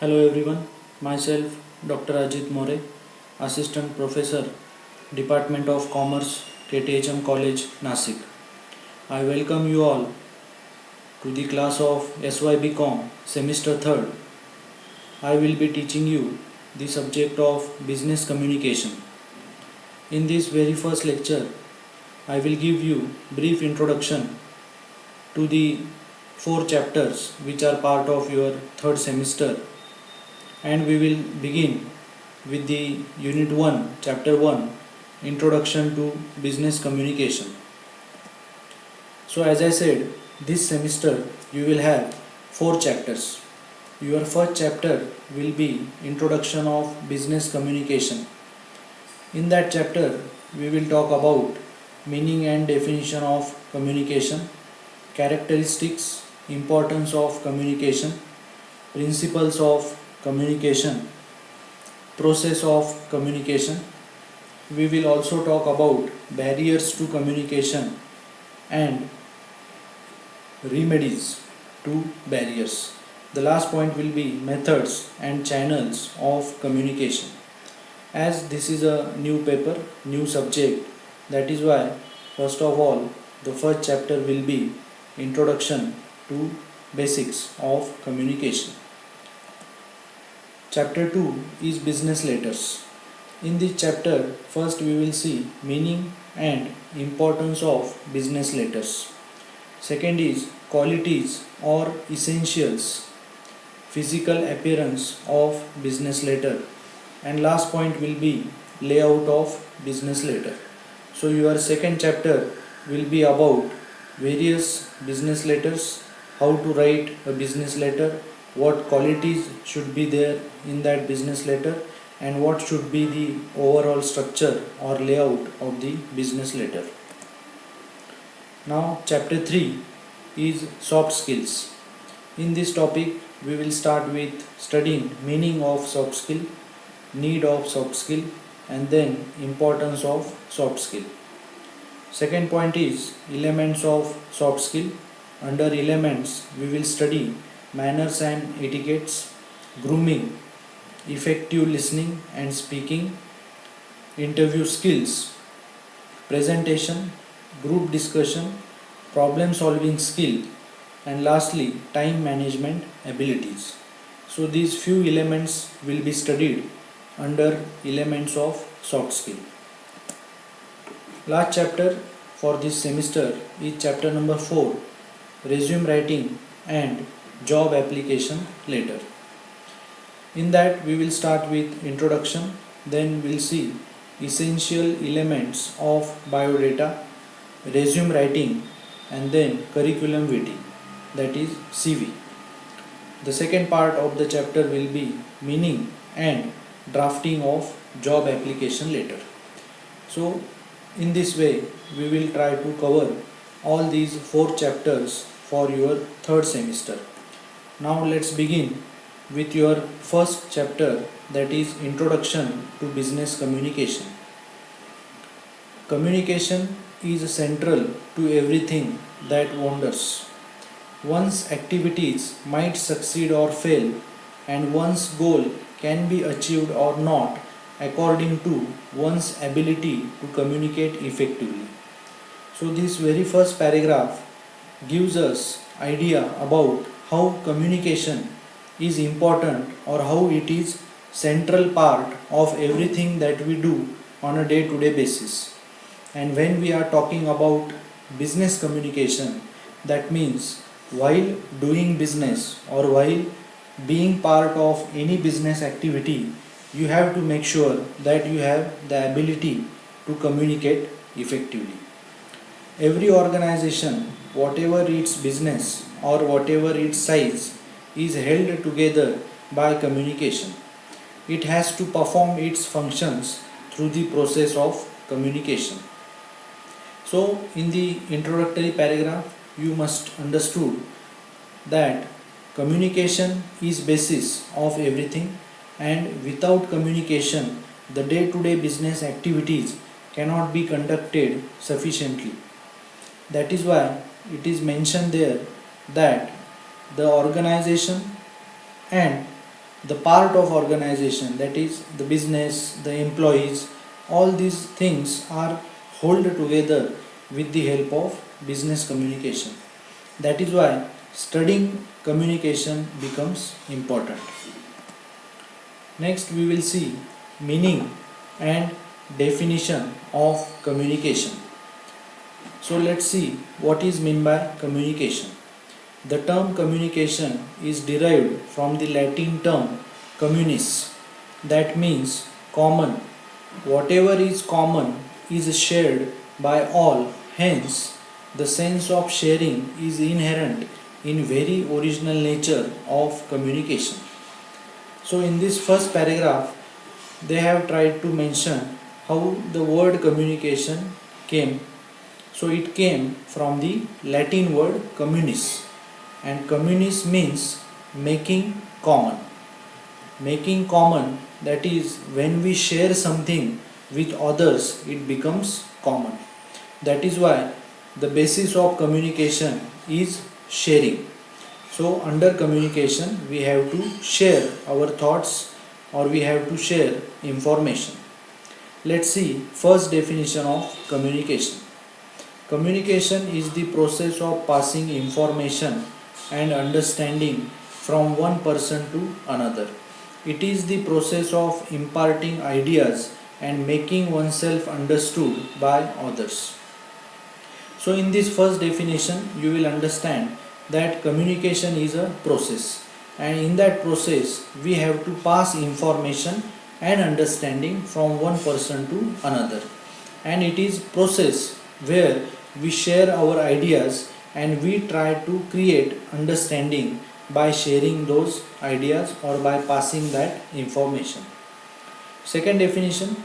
Hello everyone, myself Dr. Ajit More, Assistant Professor, Department of Commerce, KTHM College, Nasik. I welcome you all to the class of SYBCom Semester 3rd. I will be teaching you the subject of Business Communication. In this very first lecture, I will give you brief introduction to the 4 chapters which are part of your 3rd semester, and we will begin with the Unit 1, Chapter 1, Introduction to Business Communication. So as I said, this semester you will have 4 chapters. Your first chapter will be Introduction of Business Communication. In that chapter, we will talk about meaning and definition of communication, characteristics, importance of communication, principles of communication, process of communication. We will also talk about barriers to communication and remedies to barriers. The last point will be methods and channels of communication. As this is a new paper, new subject, that is why first of all the first chapter will be Introduction to Basics of Communication. Chapter 2 is Business Letters. In this chapter, first we will see meaning and importance of business letters. Second is qualities or essentials, physical appearance of business letter. And last point will be layout of business letter. So your second chapter will be about various business letters, how to write a business letter, what qualities should be there in that business letter, and what should be the overall structure or layout of the business letter. Now chapter 3 is soft skills. In this topic we will start with studying meaning of soft skill, need of soft skill, and then importance of soft skill. Second point is elements of soft skill. Under elements we will study manners and etiquettes, grooming, effective listening and speaking, interview skills, presentation, group discussion, problem solving skill, and lastly time management abilities. So these few elements will be studied under elements of soft skill. Last chapter for this semester is chapter number 4, resume writing and job application letter. In that we will start with introduction, then we'll see essential elements of biodata, resume writing, and then curriculum vitae, that is CV. The second part of the chapter will be meaning and drafting of job application letter. So in this way we will try to cover all these 4 chapters for your 3rd semester. Now let's begin with your first chapter, that is Introduction to Business Communication. Communication is central to everything that wanders. One's activities might succeed or fail, and one's goal can be achieved or not according to one's ability to communicate effectively. So this very first paragraph gives us idea about how communication is important or how it is central part of everything that we do on a day-to-day basis. And when we are talking about business communication, that means while doing business or while being part of any business activity, you have to make sure that you have the ability to communicate effectively. Every organization, whatever its business or whatever its size, is held together by communication. It has to perform its functions through the process of communication. So in the introductory paragraph you must understood that communication is basis of everything, and without communication the day-to-day business activities cannot be conducted sufficiently. That is why it is mentioned there that the organization and the part of organization, that is the business, the employees, all these things are held together with the help of business communication. That is why studying communication becomes important. Next we will see meaning and definition of communication. So let's see what is meant by communication. The term communication is derived from the Latin term communis, that means common. Whatever is common is shared by all, hence the sense of sharing is inherent in very original nature of communication. So in this first paragraph they have tried to mention how the word communication came. So it came from the Latin word communis, and communis means making common. Making common, that is when we share something with others it becomes common. That is why the basis of communication is sharing. So under communication we have to share our thoughts, or we have to share information. Let's see first definition of communication. Communication is the process of passing information and understanding from one person to another. It is the process of imparting ideas and making oneself understood by others. So in this first definition you will understand that communication is a process, and in that process we have to pass information and understanding from one person to another, and it is process where we share our ideas and we try to create understanding by sharing those ideas or by passing that information. Second definition,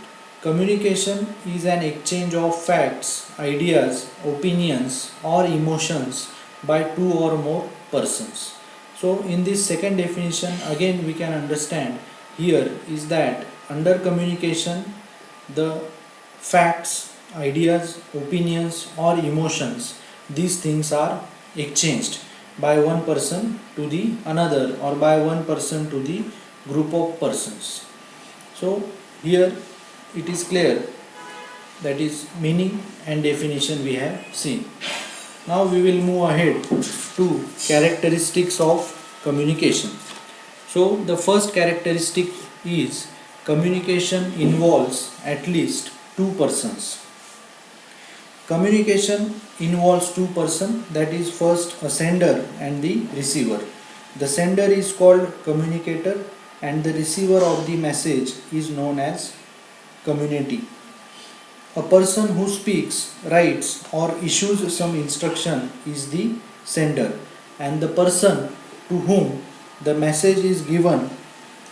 communication is an exchange of facts, ideas, opinions or emotions by two or more persons. So in this second definition again we can understand here is that under communication the facts, ideas, opinions or emotions, these things are exchanged by one person to the another, or by one person to the group of persons. So here it is clear, that is meaning and definition we have seen. Now we will move ahead to characteristics of communication. So the first characteristic is communication involves at least two persons. Communication involves two persons, that is first a sender and the receiver. The sender is called communicator and the receiver of the message is known as community. A person who speaks, writes or issues some instruction is the sender, and the person to whom the message is given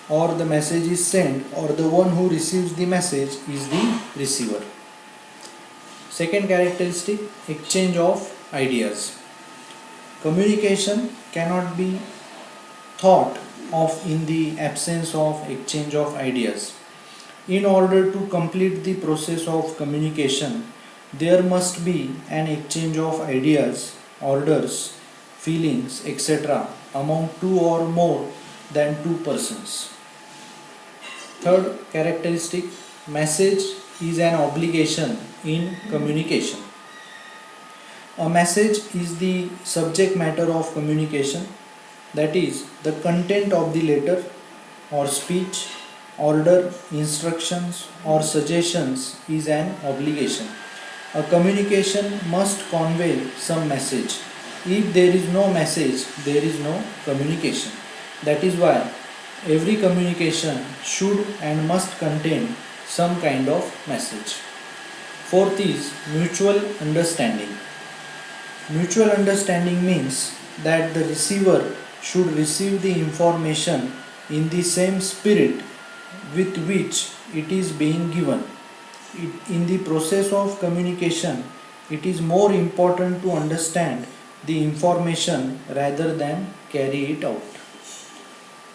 or the message is sent, or the one who receives the message, is the receiver. Second characteristic, exchange of ideas. Communication cannot be thought of in the absence of exchange of ideas. In order to complete the process of communication, there must be an exchange of ideas, orders, feelings, etc. among two or more than two persons. Third characteristic, message is an obligation in communication. A message is the subject matter of communication, that is the content of the letter or speech, order, instructions or suggestions is an obligation. A communication must convey some message. If there is no message, there is no communication. That is why every communication should and must contain some kind of message. Fourth is mutual understanding. Mutual understanding means that the receiver should receive the information in the same spirit with which it is being given. In the process of communication, it is more important to understand the information rather than carry it out.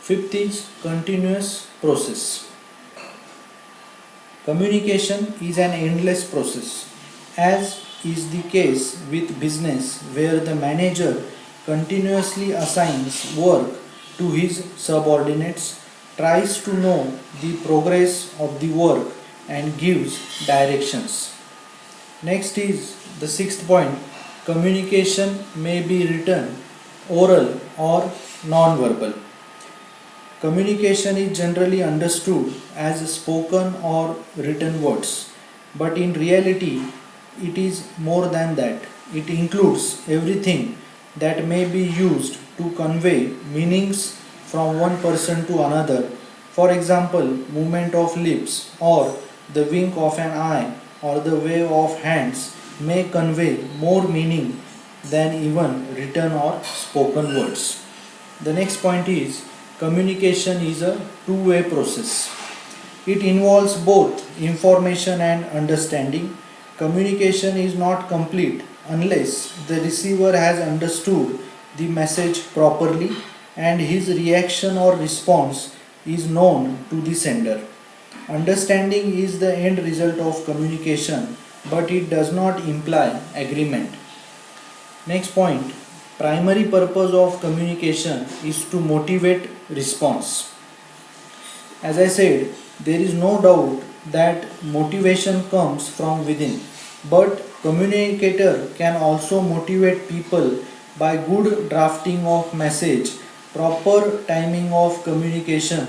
Fifth is continuous process. Communication is an endless process, as is the case with business, where the manager continuously assigns work to his subordinates tries to know the progress of the work and gives directions. Next is the sixth point, communication may be written, oral, or non-verbal. Communication is generally understood as spoken or written words, but in reality, it is more than that. It includes everything that may be used to convey meanings from one person to another. For example, movement of lips or the wink of an eye or the wave of hands may convey more meaning than even written or spoken words. The next point is communication is a two-way process. It involves both information and understanding. Communication is not complete unless the receiver has understood the message properly and his reaction or response is known to the sender. Understanding is the end result of communication, but it does not imply agreement. Next point, primary purpose of communication is to motivate response. As I said, there is no doubt that motivation comes from within, but communicator can also motivate people by good drafting of message, proper timing of communication,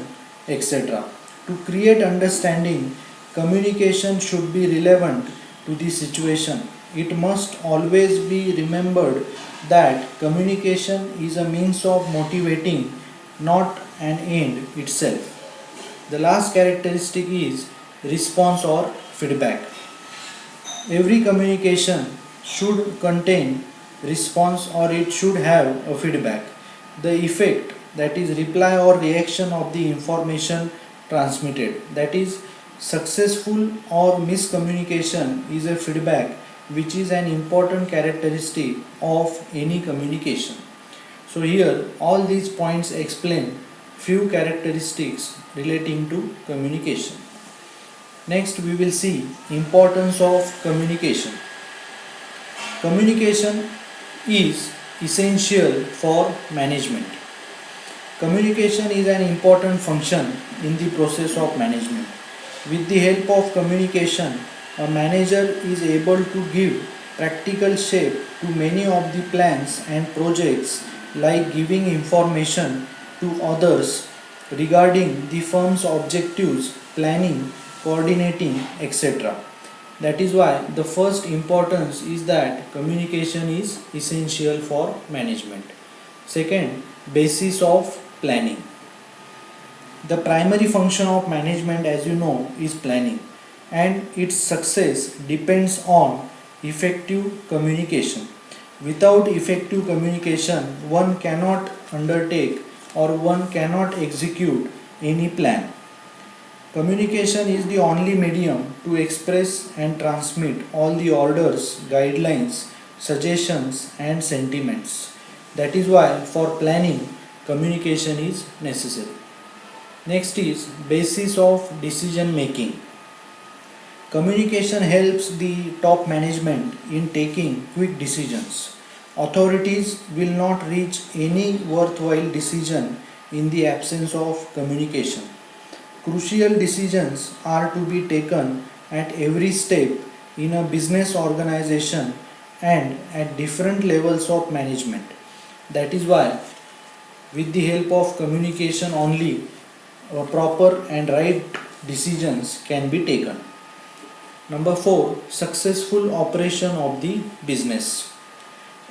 etc. To create understanding, communication should be relevant to the situation. It must always be remembered that communication is a means of motivating, not an end itself. The last characteristic is response or feedback. Every communication should contain response or it should have a feedback. The effect, that is reply or reaction of the information transmitted, that is successful or miscommunication is a feedback which is an important characteristic of any communication. So here all these points explain few characteristics relating to communication. Next we will see importance of communication. Communication is essential for management. Communication is an important function in the process of management. With the help of communication, a manager is able to give practical shape to many of the plans and projects, like giving information to others regarding the firm's objectives, planning, coordinating, etc. That is why the first importance is that communication is essential for management. Second, basis of planning. The primary function of management, as you know, is planning, and its success depends on effective communication. Without effective communication, one cannot undertake or one cannot execute any plan. Communication is the only medium to express and transmit all the orders, guidelines, suggestions, and sentiments. That is why for planning, communication is necessary. Next is basis of decision making. Communication helps the top management in taking quick decisions. Authorities will not reach any worthwhile decision in the absence of communication. Crucial decisions are to be taken at every step in a business organization and at different levels of management. That is why, with the help of communication only, proper and right decisions can be taken. Number 4, successful operation of the business.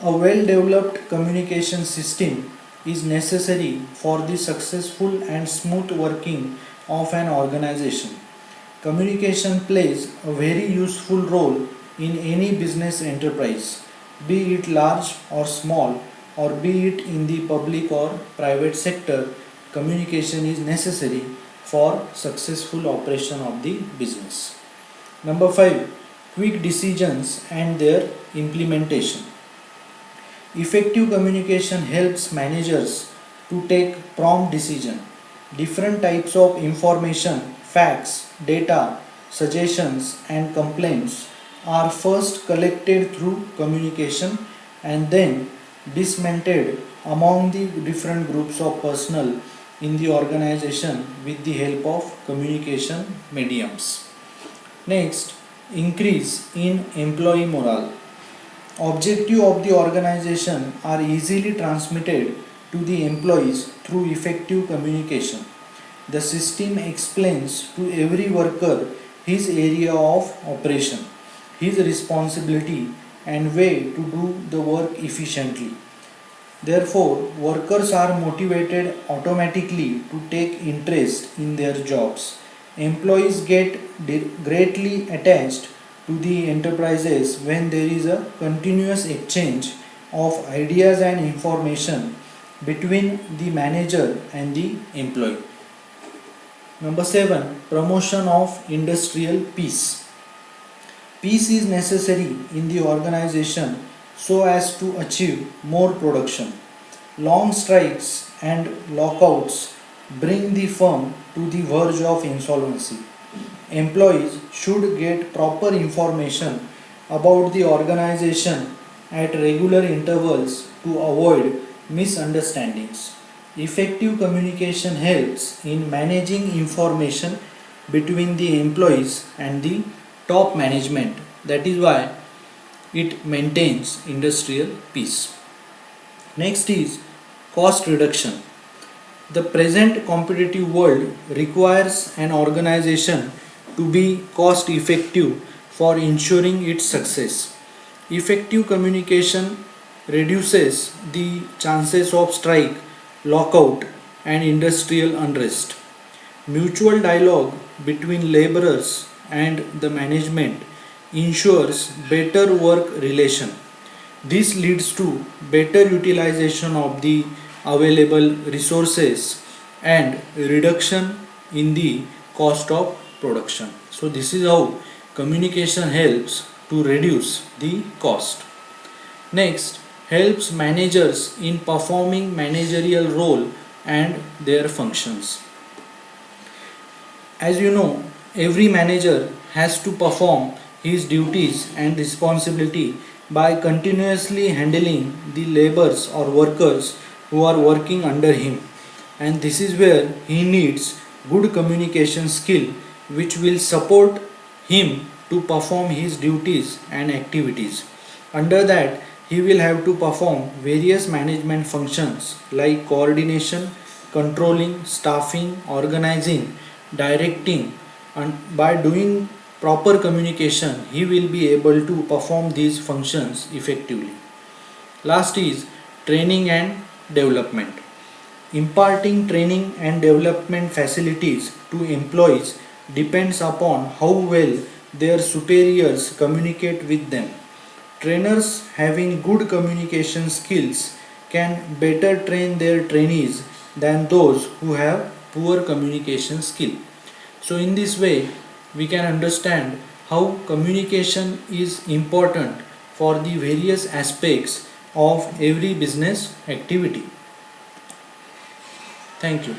A well developed communication system is necessary for the successful and smooth working of an organization. Communication plays a very useful role in any business enterprise, be it large or small, or be it in the public or private sector. Communication is necessary for successful operation of the business. Number 5, quick decisions and their implementation. Effective communication helps managers to take prompt decision. Different types of information, facts, data, suggestions and complaints are first collected through communication and then disseminated among the different groups of personnel in the organization with the help of communication mediums. Next, increase in employee morale. Objective of the organization are easily transmitted to the employees through effective communication. The system explains to every worker his area of operation, his responsibility, and way to do the work efficiently. Therefore, workers are motivated automatically to take interest in their jobs. Employees get greatly attached to the enterprises when there is a continuous exchange of ideas and information between the manager and the employee. Number 7. Promotion of industrial peace. Peace is necessary in the organization so as to achieve more production. Long strikes and lockouts bring the firm to the verge of insolvency. Employees should get proper information about the organization at regular intervals to avoid misunderstandings. Effective communication helps in managing information between the employees and the top management. That is why it maintains industrial peace. Next is cost reduction. The present competitive world requires an organization to be cost effective for ensuring its success. Effective communication reduces the chances of strike, lockout, and industrial unrest. Mutual dialogue between laborers and the management ensures better work relation. This leads to better utilization of the available resources and reduction in the cost of production. So this is how communication helps to reduce the cost. Next, helps managers in performing managerial role and their functions. As you know, every manager has to perform his duties and responsibility by continuously handling the laborers or workers who are working under him, and this is where he needs good communication skill which will support him to perform his duties and activities. Under that, he will have to perform various management functions like coordination, controlling, staffing, organizing, directing, and by doing proper communication he will be able to perform these functions effectively. Last is training and development. Imparting training and development facilities to employees depends upon how well their superiors communicate with them. Trainers having good communication skills can better train their trainees than those who have poor communication skill. So in this way we can understand how communication is important for the various aspects of every business activity. Thank you.